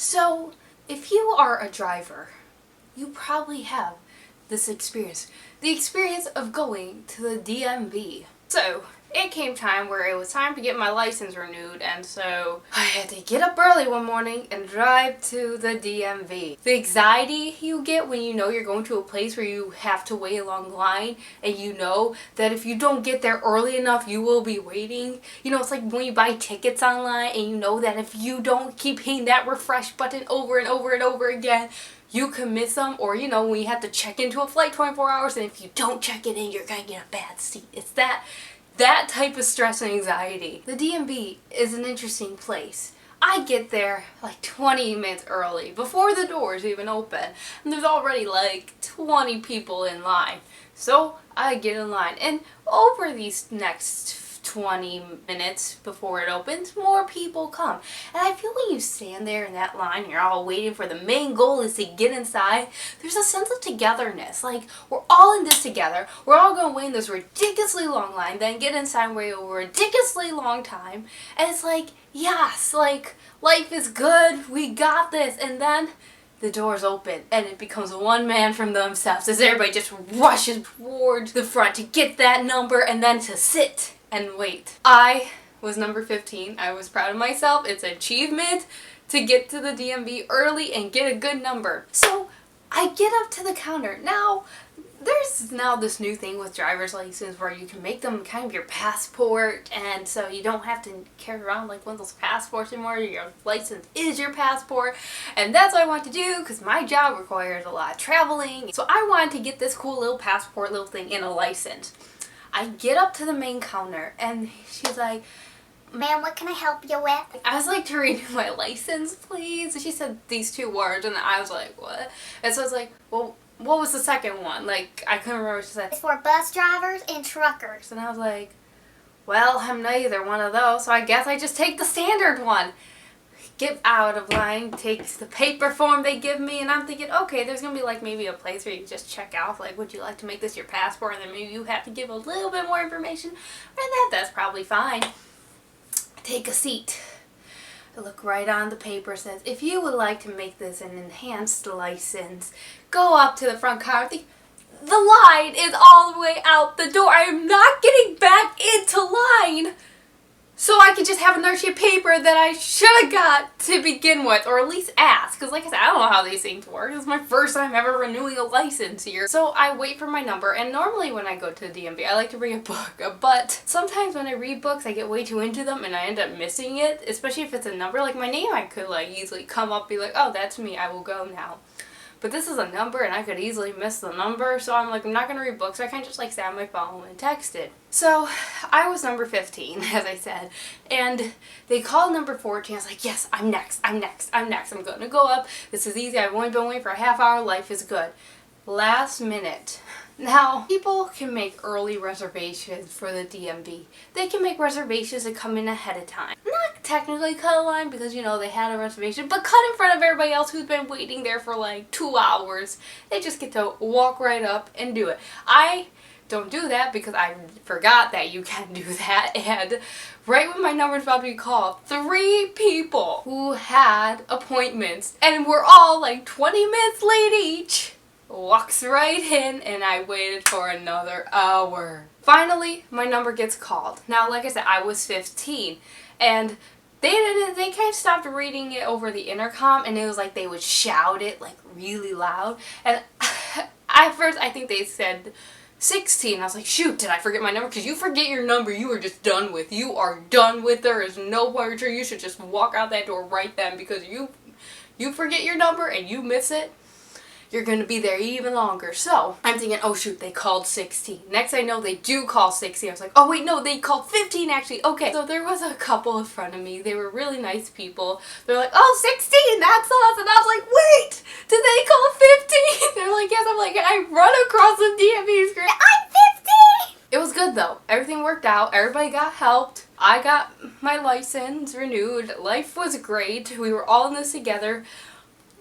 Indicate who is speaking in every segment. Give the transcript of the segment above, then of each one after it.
Speaker 1: So, if you are a driver, you probably have this experience. The experience of going to the DMV. So, it came time where it was time to get my license renewed, and so I had to get up early one morning and drive to the DMV. The anxiety you get when you know you're going to a place where you have to wait a long line, and you know that if you don't get there early enough, you will be waiting. You know, it's like when you buy tickets online, and you know that if you don't keep hitting that refresh button over and over and over again, you can miss them. Or, you know, when you have to check into a flight 24 hours, and if you don't check it in, you're gonna get a bad seat. It's that type of stress and anxiety. The DMV is an interesting place. I get there like 20 minutes early, before the doors even open, and there's already like 20 people in line. So I get in line, and over these next 20 minutes before it opens, more people come. And I feel when you stand there in that line, you're all waiting for the main goal is to get inside, there's a sense of togetherness. Like, we're all in this together. We're all going to wait in this ridiculously long line, then get inside and wait over a ridiculously long time. And it's like, yes, like, life is good. We got this. And then the doors open and it becomes one man from themselves as everybody just rushes towards the front to get that number and then to sit and wait. I was number 15. I was proud of myself. It's an achievement to get to the DMV early and get a good number. So I get up to the counter. Now, there's now this new thing with driver's license where you can make them kind of your passport, and so you don't have to carry around like one of those passports anymore. Your license is your passport, and that's what I want to do because my job requires a lot of traveling. So I wanted to get this cool little passport little thing in a license. I get up to the main counter and she's like,
Speaker 2: "Ma'am, what can I help you with?"
Speaker 1: I was like, "To renew my license, please." And she said these two words, and I was like, "What?" And so I was like, "Well, what was the second one?" Like, I couldn't remember what she said.
Speaker 2: It's for bus drivers and truckers.
Speaker 1: And I was like, "Well, I'm neither one of those, so I guess I just take the standard one." Get out of line, takes the paper form they give me, and I'm thinking, okay, there's gonna be like maybe a place where you just check off, like, would you like to make this your passport, and then maybe you have to give a little bit more information, and that's probably fine. Take a seat. I look right on the paper, says, if you would like to make this an enhanced license, go up to the front counter. The line is all the way out the door. I am not getting back into line. So I could just have another sheet of paper that I should have got to begin with, or at least ask. Because like I said, I don't know how these things work. This is my first time ever renewing a license here. So I wait for my number, and normally when I go to the DMV, I like to bring a book. But sometimes when I read books, I get way too into them, and I end up missing it. Especially if it's a number. Like my name, I could like easily come up and be like, oh, that's me, I will go now. But this is a number, and I could easily miss the number, so I'm like, I'm not going to read books, so I can't just like stay on my phone and text it. So I was number 15, as I said, and they called number 14. I was like, yes, I'm next. I'm going to go up. This is easy. I've only been waiting for a half hour. Life is good. Last minute. Now, people can make early reservations for the DMV. They can make reservations and come in ahead of time. Not technically cut a line because, you know, they had a reservation, but cut in front of everybody else who's been waiting there for like 2 hours. They just get to walk right up and do it. I don't do that because I forgot that you can do that, and right when my number was about to be called, 3 people who had appointments and were all like 20 minutes late each walks right in, and I waited for another hour. Finally, my number gets called. Now, like I said, I was 15, and they kind of stopped reading it over the intercom, and it was like they would shout it like really loud. And at first, I think they said 16. I was like, shoot, did I forget my number? Because you forget your number, you are just done with. You are done with. There is no point. You should just walk out that door right then, because you forget your number and you miss it, you're going to be there even longer. So I'm thinking, oh shoot, they called 16. Next I know they do call 16. I was like, oh wait, no, they called 15 actually. Okay, so there was a couple in front of me. They were really nice people. They're like, oh, 16, that's us. And I was like, wait, did they call 15? They're like, yes. I'm like, I run across the DMV screen.
Speaker 2: I'm 15!
Speaker 1: It was good though. Everything worked out. Everybody got helped. I got my license renewed. Life was great. We were all in this together.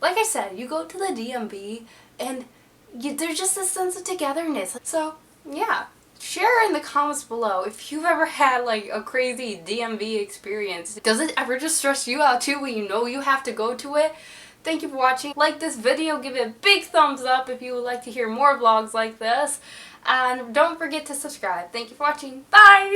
Speaker 1: Like I said, you go to the DMV and there's just a sense of togetherness. So, yeah, share in the comments below if you've ever had like a crazy DMV experience. Does it ever just stress you out too when you know you have to go to it? Thank you for watching. Like this video, give it a big thumbs up if you would like to hear more vlogs like this. And don't forget to subscribe. Thank you for watching. Bye!